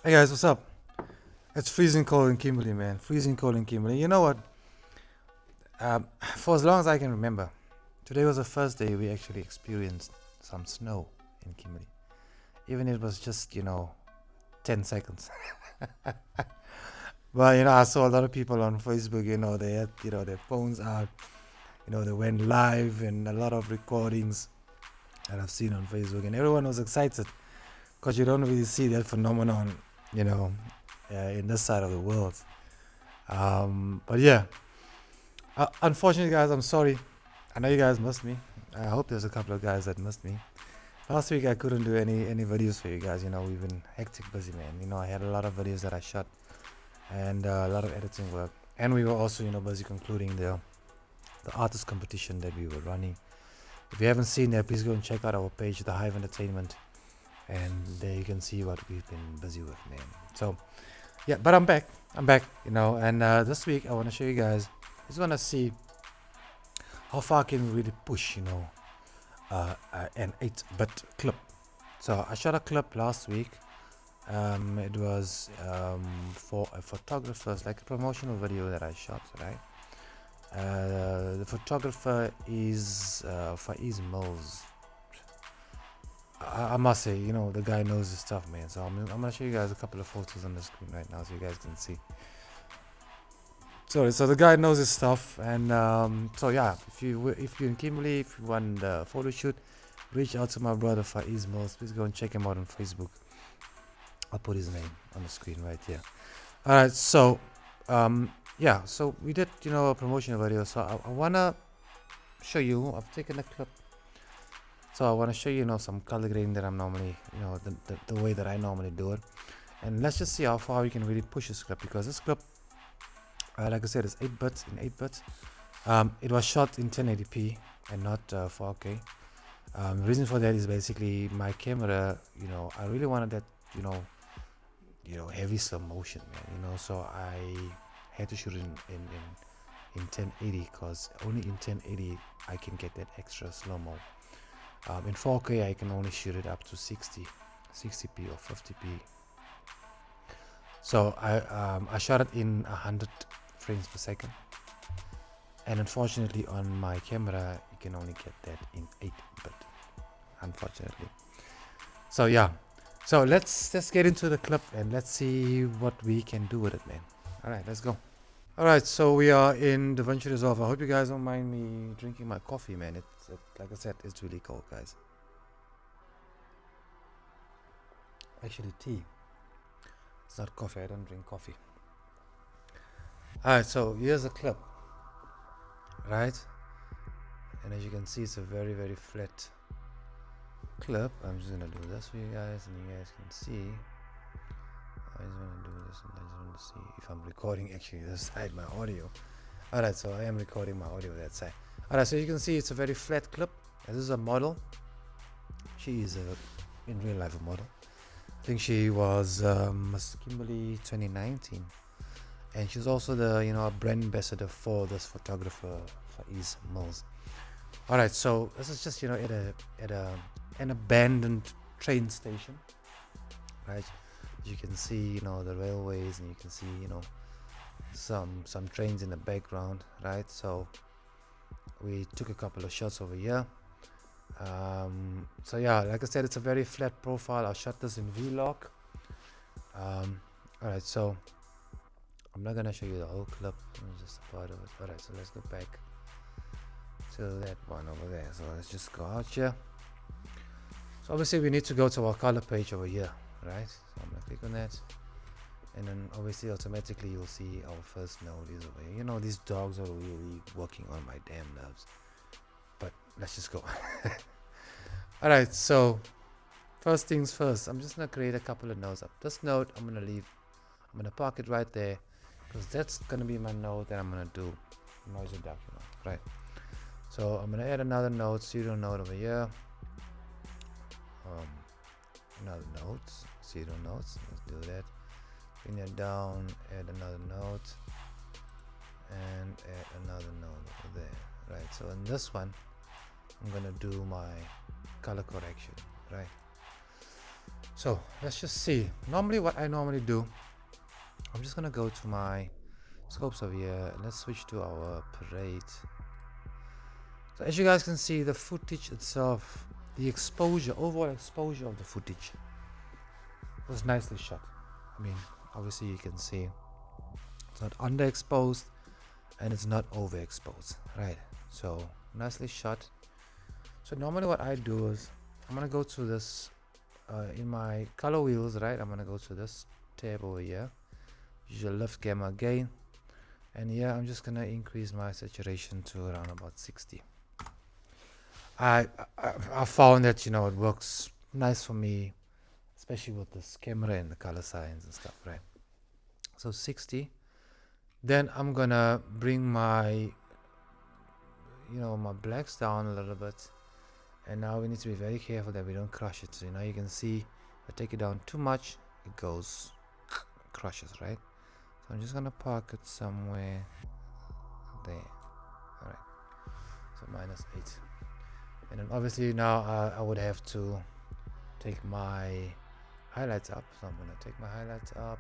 Hey guys, what's up? It's freezing cold in Kimberley, man. Freezing cold in Kimberley. You know what? For as long as I can remember, today was the first day we actually experienced some snow in Kimberley. Even it was just, 10 seconds. But, I saw a lot of people on Facebook, they had, their phones out, they went live and a lot of recordings that I've seen on Facebook. And everyone was excited because you don't really see that phenomenon, you know, in this side of the world. But yeah, unfortunately, guys, I'm sorry. I know you guys missed me. I hope there's a couple of guys that missed me. Last week I couldn't do any videos for you guys. We've been hectic busy, man. I had a lot of videos that I shot and a lot of editing work. And we were also, busy concluding the artist competition that we were running. If you haven't seen that, please go and check out our page, The Hive Entertainment, and there you can see what we've been busy with, man. So yeah, but I'm back. And this week I want to show you guys. Just want to see how far can we really push, an 8-bit clip. So I shot a clip last week. It was for a photographer's, like a promotional video that I shot, right? The photographer is Faiz Mills. I must say, the guy knows his stuff, man. So I'm gonna show you guys a couple of photos on the screen right now, so you guys can see. So the guy knows his stuff, and so yeah, if you're in Kimberley, if you want the photo shoot, reach out to my brother Faiz Mills. Please go and check him out on Facebook. I'll put his name on the screen right here. All right, so yeah, so we did a promotional video. So I wanna show you. I've taken a clip. So I want to show you some color grading that I'm normally the way that I normally do it, and let's just see how far we can really push this clip, because this clip, like I said, is 8 bits in 8 bits. It was shot in 1080p and not 4K. The reason for that is basically my camera, I really wanted that, heavy slow motion, man, so I had to shoot it in 1080, because only in 1080 I can get that extra slow-mo. In 4K I can only shoot it up to 60p or 50p. So I shot it in 100 frames per second, and unfortunately on my camera you can only get that in 8-bit, unfortunately. So yeah, so let's get into the clip and let's see what we can do with it, man. All right, let's go. All right, so we are in Davinci Resolve. I hope you guys don't mind me drinking my coffee, man. Like I said, it's really cold, guys. Actually, tea. It's not coffee. I don't drink coffee. All right, so here's a clip, right? And as you can see, it's a very, very flat clip. I'm just gonna do this for you guys, and you guys can see. I just want to do this, and I just want to see if I'm recording actually this side my audio. Alright, so I am recording my audio that side. Alright, so you can see it's a very flat clip. This is a model. She is in real life a model. I think she was Miss Kimberley 2019, and she's also the brand ambassador for this photographer, Faiz Mills. Alright, so this is just at an abandoned train station, right? You can see the railways, and you can see some trains in the background, right? So we took a couple of shots over here. So yeah, like I said, it's a very flat profile. I shot this in vlog. Alright, so I'm not gonna show you the whole clip, just a part of it. Alright, so let's go back to that one over there. So let's just go out here. So obviously we need to go to our color page over here, right? So I'm gonna click on that, and then obviously automatically you'll see our first node is over here. These dogs are really working on my damn nerves, but let's just go. All right, so first things first, I'm just gonna create a couple of nodes up. This node I'm gonna park it right there, because that's gonna be my node that I'm gonna do noise reduction on, right? So I'm gonna add another node, serial node over here. Another node, serial nodes. Let's do that. Bring that down, add another node, and add another node over there, right? So in this one I'm gonna do my color correction, right? So let's just see. Normally what I normally do, I'm just gonna go to my scopes over here and let's switch to our parade. So as you guys can see, the footage itself, the exposure, overall exposure of the footage was nicely shot. I mean, obviously you can see it's not underexposed and it's not overexposed, right? So nicely shot. So normally what I do is I'm gonna go to this in my color wheels, right? I'm gonna go to this tab over here, use your lift gamma gain, and here I'm just gonna increase my saturation to around about 60. I found that, you know, it works nice for me, especially with this camera and the color science and stuff, right? So 60. Then I'm gonna bring my, you know, my blacks down a little bit, and now we need to be very careful that we don't crush it. So now you can see if I take it down too much, it goes crushes, right? So I'm just gonna park it somewhere there. All right, so -8. And then obviously now I would have to take my highlights up. So I'm gonna take my highlights up.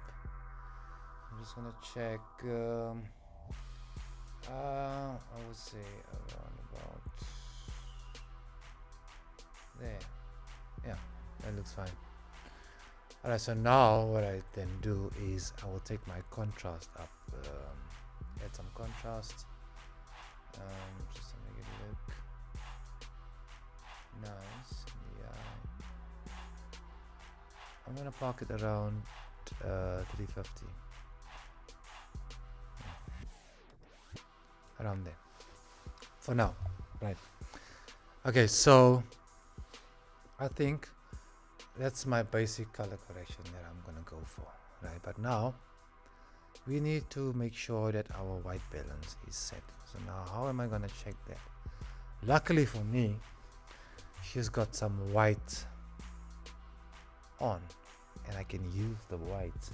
I'm just gonna check. I would say around about there. Yeah, that looks fine. Alright, so now what I then do is I will take my contrast up. Add some contrast. Just to make it look nice. Yeah. I'm gonna park it around 350. Around there. For now. Right. Okay, so I think that's my basic color correction that I'm gonna go for, right? But now we need to make sure that our white balance is set. So now how am I gonna check that? Luckily for me, she's got some white on and I can use the white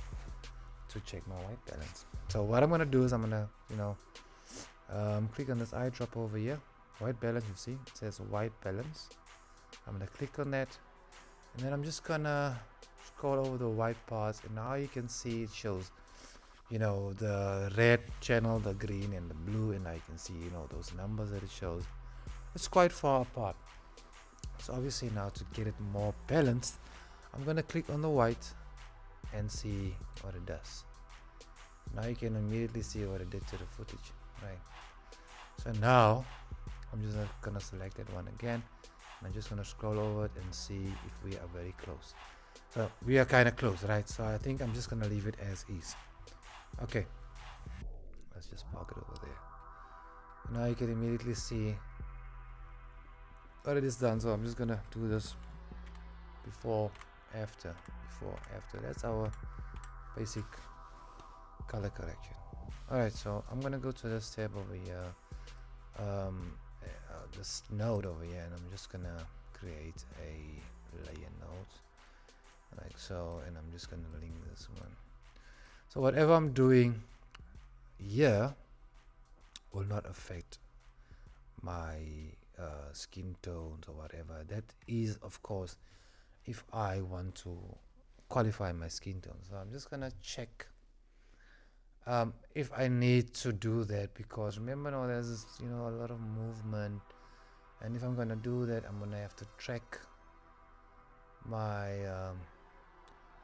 to check my white balance. So what I'm gonna do is I'm gonna, you know, click on this eyedrop over here, white balance. You see it says white balance. I'm gonna click on that, and then I'm just gonna scroll over the white parts, and now you can see it shows, you know, the red channel, the green and the blue, and now you can see, you know, those numbers that it shows. It's quite far apart. So obviously now to get it more balanced, I'm gonna click on the white and see what it does. Now you can immediately see what it did to the footage, right? So now I'm just gonna select that one again, and I'm just gonna scroll over it and see if we are very close. So we are kind of close, right? So I think I'm just gonna leave it as is. Okay, let's just park it over there. Now you can immediately see what it is done. So I'm just gonna do this before after. That's our basic color correction. Alright, so I'm gonna go to this tab over here, this node over here, and I'm just gonna create a layer node like so, and I'm just gonna link this one. So whatever I'm doing here will not affect my skin tones or whatever. That is, of course, if I want to qualify my skin tone. So I'm just gonna check if I need to do that, because remember now there's, you know, a lot of movement, and if I'm gonna do that, I'm gonna have to track my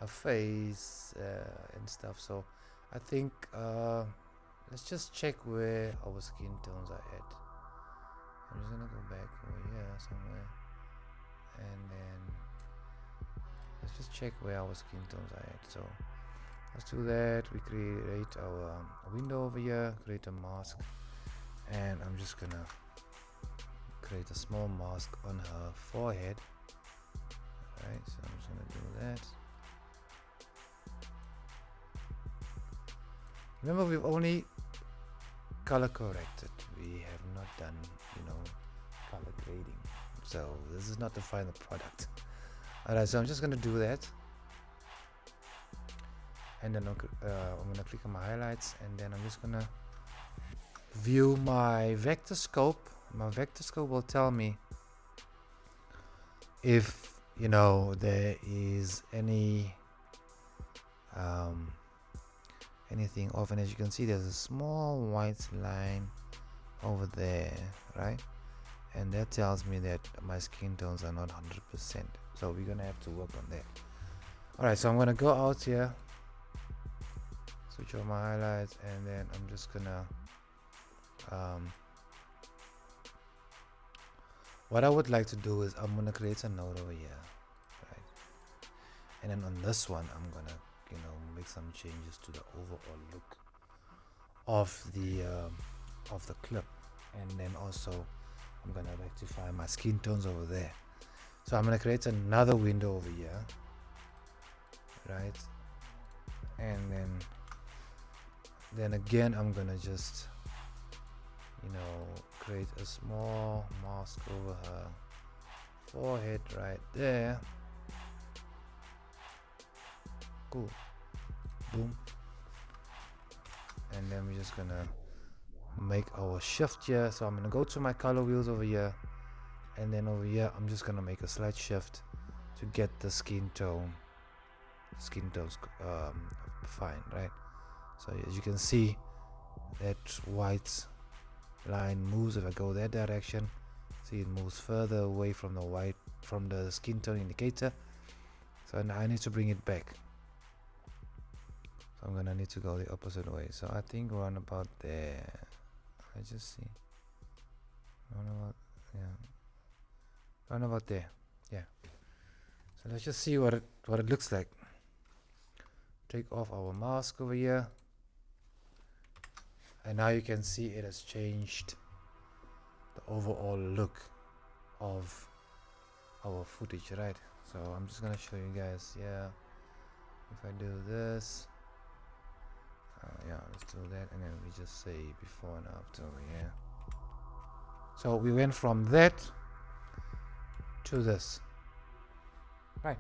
face and stuff. So I think let's just check where our skin tones are at. I'm just gonna go back over here somewhere, and then let's just check where our skin tones are at. So let's do that. We create our window over here, create a mask, and I'm just gonna create a small mask on her forehead. Alright, so I'm just gonna do that. Remember, we've only color corrected. We have not done, you know, color grading. So this is not the final product. Alright, so I'm just gonna do that. And then I'm gonna click on my highlights, and then I'm just gonna view my vector scope. My vector scope will tell me if you know, there is anything off, and as you can see, there's a small white line over there, right? And that tells me that my skin tones are not 100%, so we're gonna have to work on that. All right, so I'm gonna go out here, switch on my highlights, and then I'm just gonna what I would like to do is I'm gonna create a node over here, right? And then on this one I'm gonna, you know, make some changes to the overall look of the clip, and then also I'm gonna rectify my skin tones over there. So I'm gonna create another window over here, right? And then again I'm gonna just, you know, create a small mask over her forehead right there. Cool. Boom. And then we're just gonna make our shift here. So I'm gonna go to my color wheels over here, and then over here I'm just gonna make a slight shift to get the skin tones fine, right? So as you can see, that white line moves. If I go that direction, see it moves further away from the skin tone indicator. So now I need to bring it back. So I'm gonna need to go the opposite way. So I think around about there. I just see around about there. Yeah. So let's just see what it looks like. Take off our mask over here, and now you can see it has changed the overall look of our footage, right? So I'm just gonna show you guys. Yeah, if I do this, yeah, let's do that, and then we just say before and after over here. So we went from that to this, right?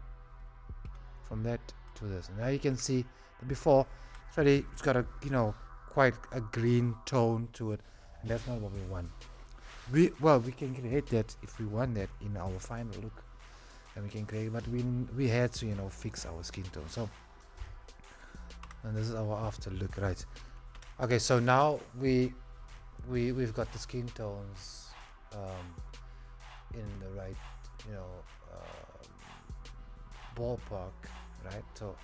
From that to this, and now you can see the before. It's got a, you know, quite a green tone to it, and that's not what we want. We can create that if we want that in our final look, and we can create, but we had to, you know, fix our skin tone. So, and this is our after look, right? Okay, so now we've got the skin tones in the right, you know, ballpark, right? So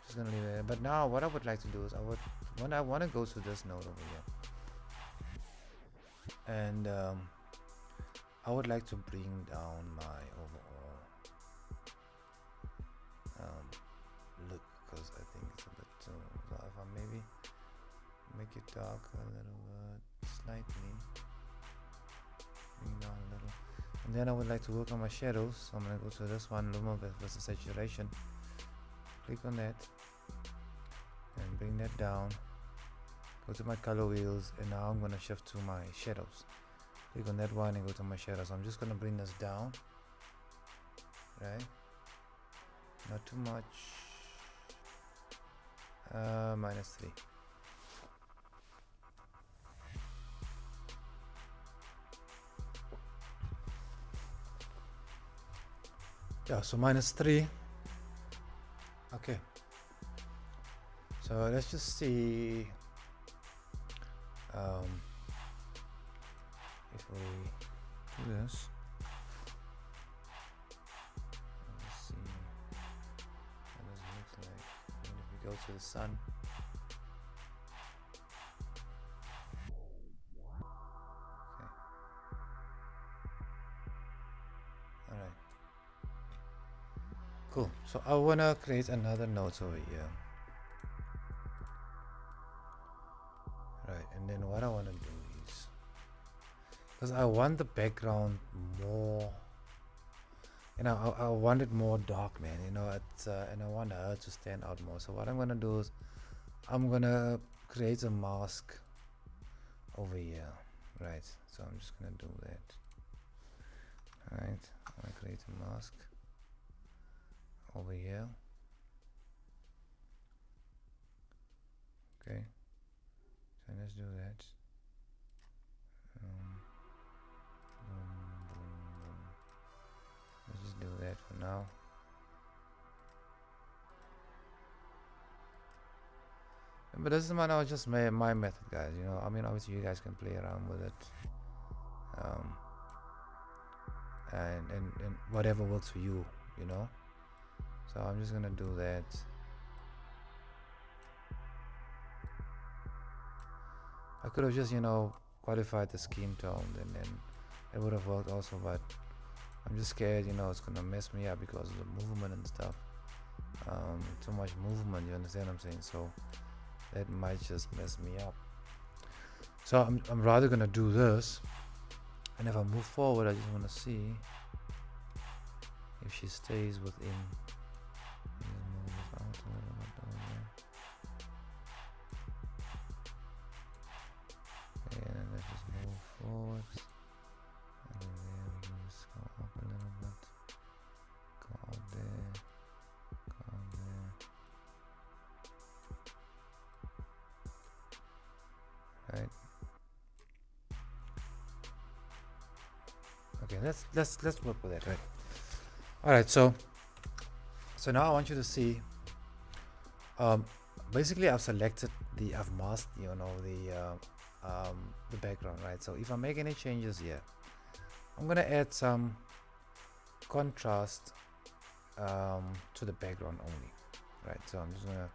just gonna leave it there. But now what I would like to do is I want to go to this node over here, and I would like to bring down my overall look, because I think it's a bit too. So if I maybe make it dark a little bit, slightly, bring down a little, and then I would like to work on my shadows. So I'm gonna go to this one, Luma versus saturation. Click on that and bring that down. Go to my color wheels, and now I'm gonna shift to my shadows. Click on that one and go to my shadows. I'm just gonna bring this down, right? Not too much. -3. Yeah, so -3. Okay. So let's just see if we do this. Let's see what this looks like. And if we go to the sun, okay. Alright. Cool. So I wanna create another node over here. Right, and then what I wanna do is, because I want the background more, you know, I want it more dark, man, you know, it's and I want her to stand out more. So what I'm gonna do is I'm gonna create a mask over here, right? So I'm just gonna do that. Alright, I'm gonna create a mask over here. Okay, so let's do that. Boom, boom, boom. Let's just do that for now. But this is just my method, guys. You know, I mean, obviously you guys can play around with it, and whatever works for you, you know. So I'm just gonna do that. I could have just, you know, qualified the skin tone, and then it would have worked also, but I'm just scared, you know, it's gonna mess me up because of the movement and stuff. Too much movement, you understand what I'm saying? So that might just mess me up. So I'm rather gonna do this, and if I move forward, I just want to see if she stays within. And let's just move forward, and then we can just go up a little bit, go out there, go out there. Right. Okay, let's work with that, right? All right, so now I want you to see. Basically, I've masked, you know, the background, right? So if I make any changes here, I'm gonna add some contrast to the background only, right? So I'm just gonna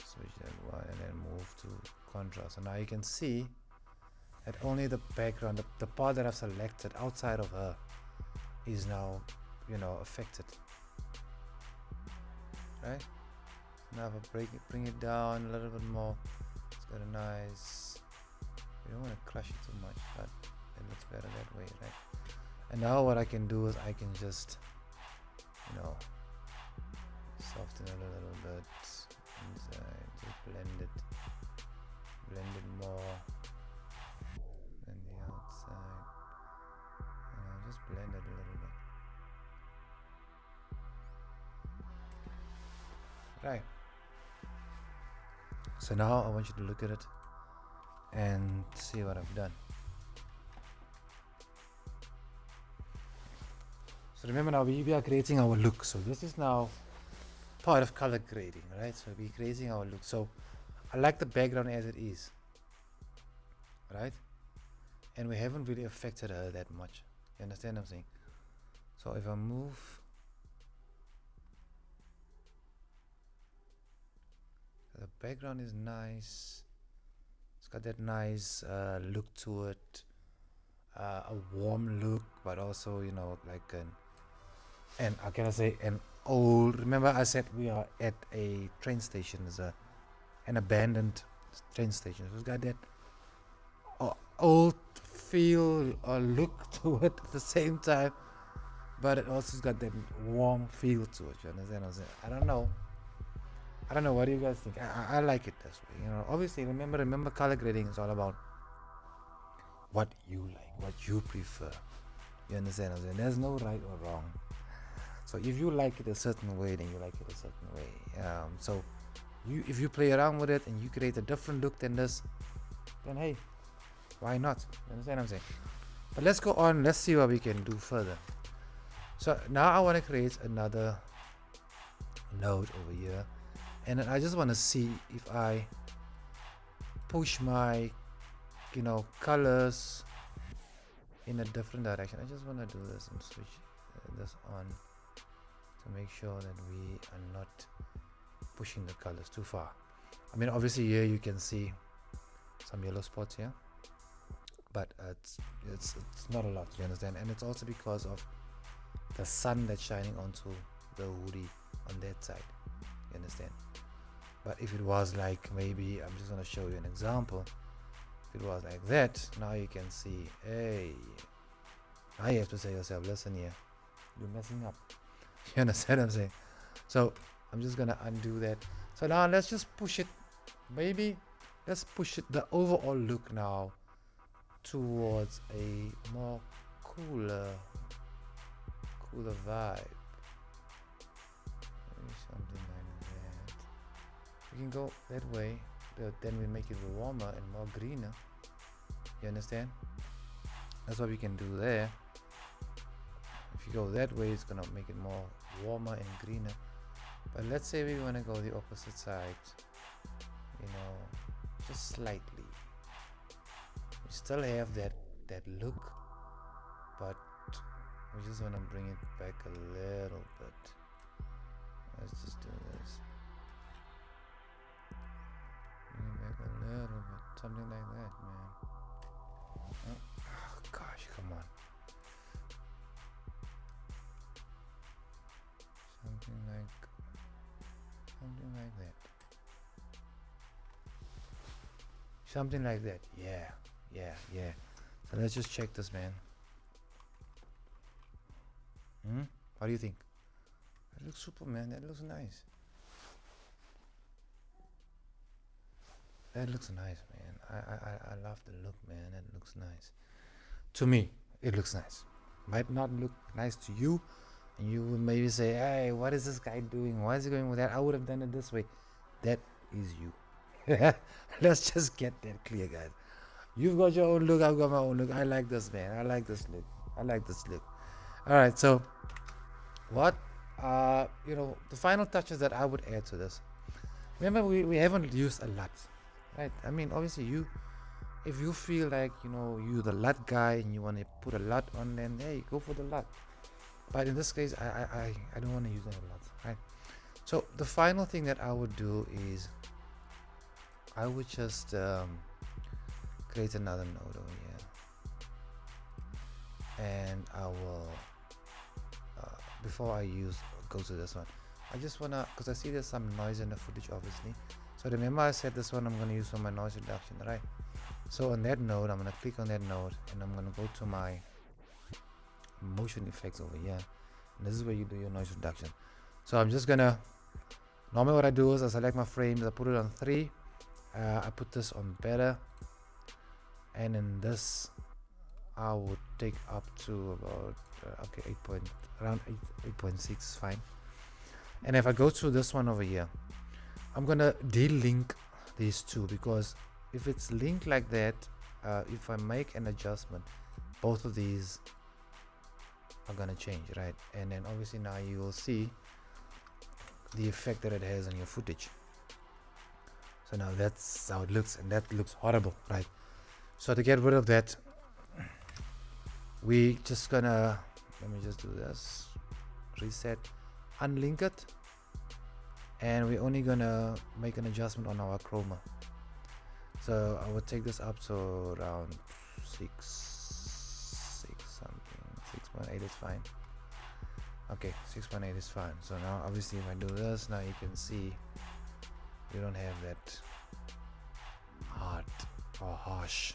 switch that one and then move to contrast. So now you can see that only the background, the part that I've selected outside of her, is now, you know, affected, right? Now if I bring it down a little bit more, it's got a nice, you don't want to crush it too much, but it looks better that way, right? And now what I can do is I can just, you know, soften it a little bit inside, just blend it more than the outside, and I'll just blend it a little bit, right? So now I want you to look at it and see what I've done. So remember, now we are creating our look. So this is now part of color grading, right? So we're creating our look. So I like the background as it is, right? And we haven't really affected her that much. You understand what I'm saying? So if I move, the background is nice. It's got that nice look to it, a warm look, but also, you know, like an old. Remember, I said we are at a train station. It's an abandoned train station. So it's got that old feel or look to it at the same time, but it also has got that warm feel to it. You understand what I'm saying? I don't know. What do you guys think? I like it this way. You know, obviously, remember, color grading is all about what you like, what you prefer. You understand what I'm saying? There's no right or wrong. So if you like it a certain way, then you like it a certain way. So if you play around with it and you create a different look than this, then hey, why not? You understand what I'm saying? But let's go on. Let's see what we can do further. So now I want to create another node over here, and then I just want to see if I push my, you know, colors in a different direction. I just want to do this and switch this on to make sure that we are not pushing the colors too far. I mean, obviously here you can see some yellow spots here, but it's not a lot, you understand? And it's also because of the sun that's shining onto the hoodie on that side, you understand? But if it was like, maybe I'm just going to show you an example. If it was like that, now you can see, hey, now you have to say to yourself, listen here, you're messing up. You understand what I'm saying? So I'm just gonna undo that. So now let's just push it, maybe let's push it, the overall look now, towards a more cooler vibe. Maybe something like that. We can go that way, but then we make it warmer and more greener. You understand? That's what we can do there. If you go that way, it's gonna make it more warmer and greener. But let's say we want to go the opposite side, just slightly. We still have that look, but we just want to bring it back a little bit. Let's just do this. Bring it back a little bit, something like that, man. Oh gosh, come on. Something like that. Something like that. Yeah. So let's just check this, man. What do you think? That looks super, man. That looks nice. That looks nice, man. I love the look, man. That looks nice. To me, it looks nice. Might not look nice to you, and you would maybe say, hey, what is this guy doing? Why is he going with that? I would have done it this way. That is you. Let's just get that clear, guys. You've got your own look, I've got my own look. I like this, man. I like this look. All right, so what the final touches that I would add to this. Remember, we haven't used a lot, right? I mean, obviously, if you feel like you're the LUT guy and you want to put a LUT on, then hey, go for the LUT. But in this case, I don't want to use a lot, right? So the final thing that I would do is I would just create another node over here, and I will before I go to this one, I just wanna, because I see there's some noise in the footage, obviously. So remember I said this one I'm gonna use for my noise reduction, right? So on that node, I'm gonna click on that node, and I'm gonna go to my motion effects over here, and this is where you do your noise reduction. So I'm just gonna, normally what I do is I select my frames, I put it on 3, I put this on better, and in this I would take up to about around 8.6 is fine. And if I go to this one over here, I'm gonna delink these two, because if it's linked like that, if I make an adjustment, both of these are gonna change, right? And then obviously now you will see the effect that it has on your footage. So now that's how it looks, and that looks horrible, right? So to get rid of that, we just gonna, let me just do this, reset, unlink it, and we're only gonna make an adjustment on our chroma. So I would take this up to around 6.8 is fine. Okay, 6.8 is fine. So now obviously if I do this, now you can see we don't have that hard or harsh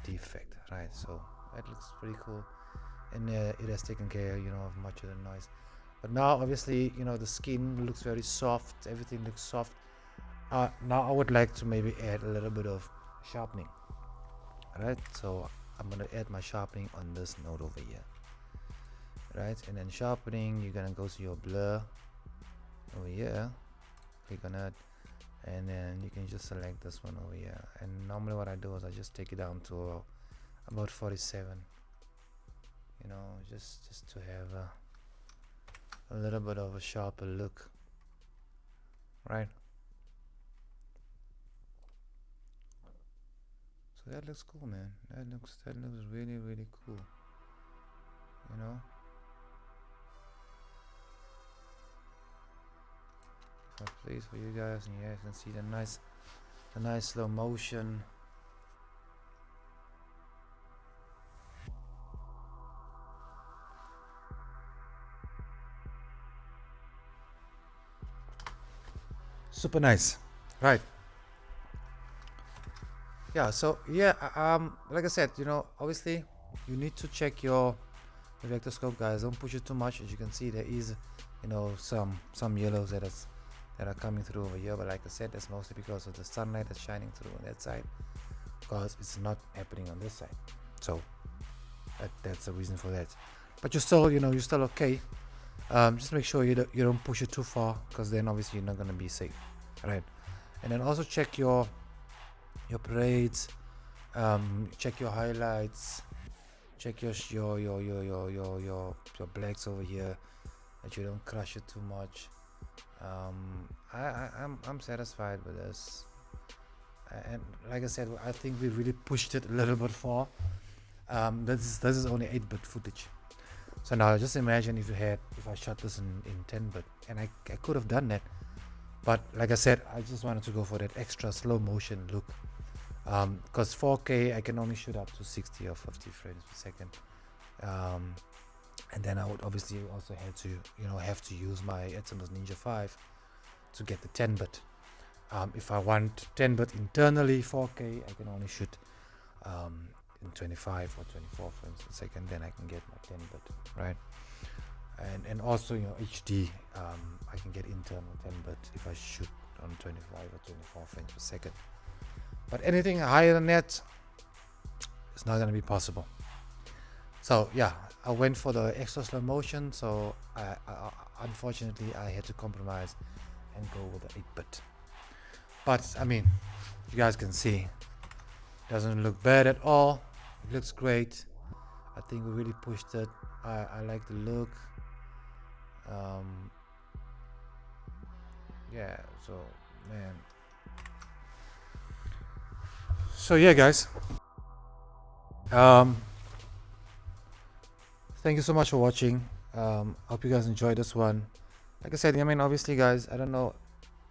defect, right? So that looks pretty cool, and it has taken care of much of the noise. But now obviously the skin looks very soft, everything looks soft. Now I would like to maybe add a little bit of sharpening, right? So I'm gonna add my sharpening on this node over here, right? And then sharpening, you're gonna go to your blur over here, click on it, and then you can just select this one over here. And normally what I do is I just take it down to about 47, just to have a little bit of a sharper look, right? So that looks cool, man. That looks really, really cool, So please for you guys, and you guys can see the nice slow motion. Super nice, right? Yeah, so yeah, like I said, obviously you need to check your vector scope, guys. Don't push it too much. As you can see, there is some yellows that are coming through over here, but like I said, that's mostly because of the sunlight that's shining through on that side, because it's not happening on this side. So that's the reason for that. But you're still you're still okay. Just make sure you don't push it too far, because then obviously you're not going to be safe, right? And then also check your parades, check your highlights, check your blacks over here, that you don't crush it too much. I'm satisfied with this, and like I said, I think we really pushed it a little bit far. This is only 8-bit footage. So now just imagine if I shot this in 10-bit, and I could have done that, but like I said, I just wanted to go for that extra slow motion look, because 4K I can only shoot up to 60 or 50 frames per second, and then I would obviously also have to use my Atomos Ninja 5 to get the 10-bit. If I want 10-bit internally 4K, I can only shoot in 25 or 24 frames per second, then I can get my 10-bit, right? And also, HD, I can get internal 10-bit if I shoot on 25 or 24 frames per second. But anything higher than that, it's not going to be possible. So yeah, I went for the extra slow motion, so I unfortunately I had to compromise and go with the 8-bit. But I mean, you guys can see, doesn't look bad at all. It looks great. I think we really pushed it. I like the look. Yeah, so man. So yeah, guys. Thank you so much for watching. Hope you guys enjoyed this one. Like I said, I mean, obviously, guys, I don't know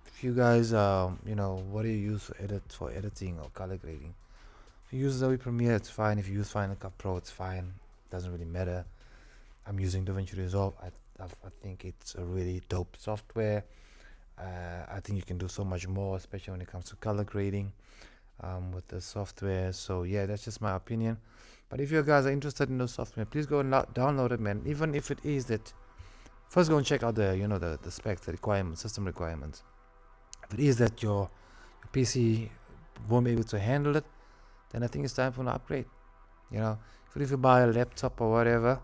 if you guys, what do you use for editing or color grading? If you use Adobe Premiere, it's fine. If you use Final Cut Pro, it's fine. Doesn't really matter. I'm using Davinci Resolve. I think it's a really dope software. I think you can do so much more, especially when it comes to color grading with the software. So yeah, that's just my opinion. But if you guys are interested in the software, please go and download it, man. Even if it is that, first go and check out the specs, the requirements, system requirements. If it is that your PC won't be able to handle it, then I think it's time for an upgrade. If you buy a laptop or whatever,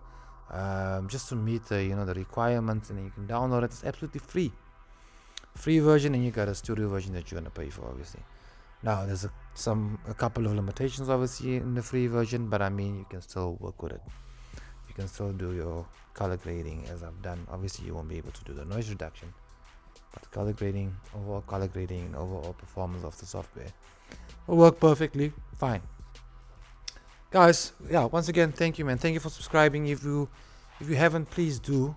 just to meet the the requirements, and then you can download it. It's absolutely free version, and you got a studio version that you're gonna pay for, obviously. Now there's a couple of limitations obviously in the free version, but I mean, you can still work with it. You can still do your color grading as I've done. Obviously you won't be able to do the noise reduction, but overall color grading and overall performance of the software will work perfectly fine. Guys, yeah, once again, thank you, man. Thank you for subscribing. If you haven't, please do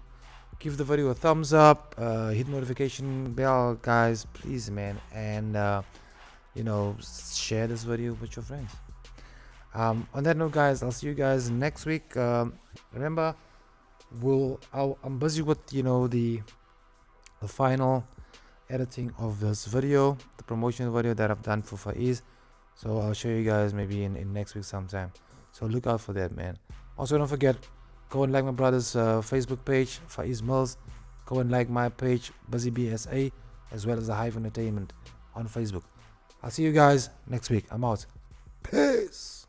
give the video a thumbs up, hit notification bell, guys, please, man, and share this video with your friends. On that note, guys, I'll see you guys next week. Remember, I'm busy with the final editing of this video, the promotion video that I've done for Faiz. So I'll show you guys maybe in next week sometime. So look out for that, man. Also, don't forget, go and like my brother's Facebook page, Faiz Mills. Go and like my page, Busy BSA, as well as the Hive Entertainment on Facebook. I'll see you guys next week. I'm out. Peace.